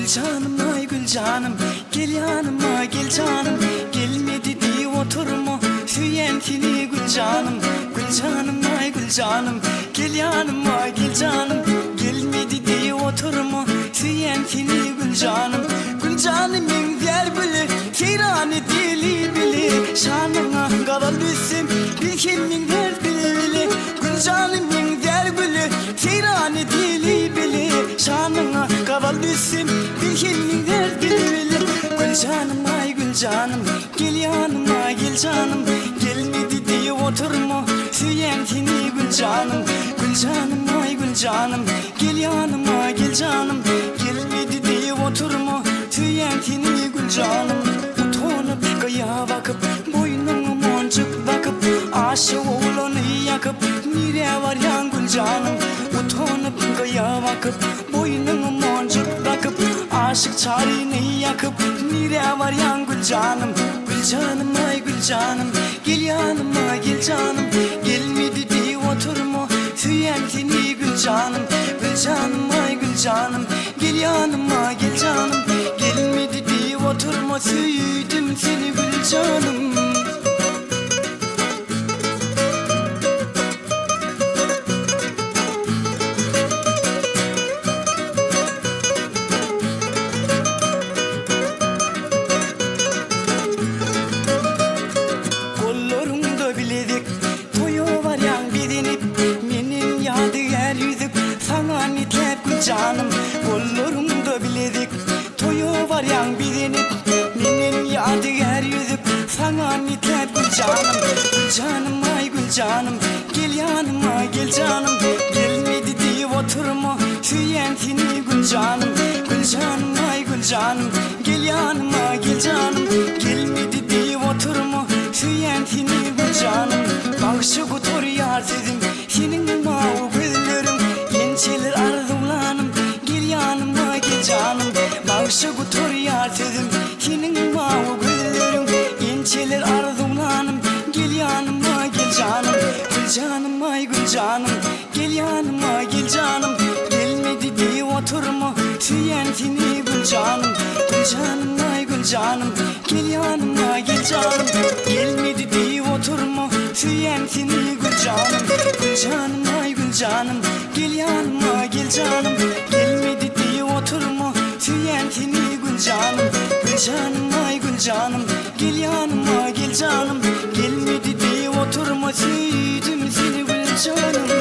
Gül canım ay gül canım, gel yanıma gel canım. Gelmedi diye oturma, süyentini gül canım. Gül canım ay gül canım, gel yanıma gel canım. Gelmedi diye oturma, süyentini gül canım. Gül canımın diğer gülü, teyrani dili bili. Şanına kaval düşsün, bir kimin dert bili. Gül canımın diğer gülü, teyrani dili bili. Şanına kaval düşsün, bir kimin dert bili. Gül canım ay gül canım, gel yanıma gel canım. Gelmedi diye oturma, süyentini gül canım. Gül canım ay gül canım, gel yanıma gel canım. Gelmedi diye oturma, süyentini gül canım. Utanıp kaya bakıp, boynunu moncuk bakıp, aşık oğlanı yakıp, nire var yan gül canım. Utanıp kaya bakıp, boynunu moncuk bakıp, aşık çarini yakıp, nire var yan gül canım. Gül canım ay gül canım, gel yanıma gel canım. Gelmedi diye oturma, süyentini gül canım. Gül canım ay gül canım, gel yanıma gel canım. Gelmedi diye oturma, süydüm seni gül canım. Kollarımda biledik, toyu var yan bilinip, benim yadigar yüzük sana nitlep gül canım. Kollarımda biledik, toyu var yan bilinip, benim yadigar yüzük sana nitlep gül canım. Gül canım ay gül canım, gel yanıma gel canım. Gelmedi diye oturma, süyentini gül canım. Gül canım ay gül canım, gel yanıma gel canım. Gelmedi diye oturma, süyentini gül canım. Bakışı kutur yar dedim, senin mavi gözlerim, gençler arzulanım, gel yanıma gel canım. Bakışı kutur yar dedim, senin mavi gözlerim, gençler arzulanım, gel yanıma gel canım. Gül canım ay gül canım, gel yanıma gel canım. Gelmedi diye oturma, süyentini gül canım. Gül canım ay gül canım, gel yanıma gel canım. Gelmedi diye oturma, süyentini gül canım. Gül canım ay gül canım, gel yanıma gel canım. Gelmedi diye oturma, süyentini gül canım. Gül canım ay gül canım, gel yanıma gel canım. Gelmedi diye oturma, süydüm seni gül canım.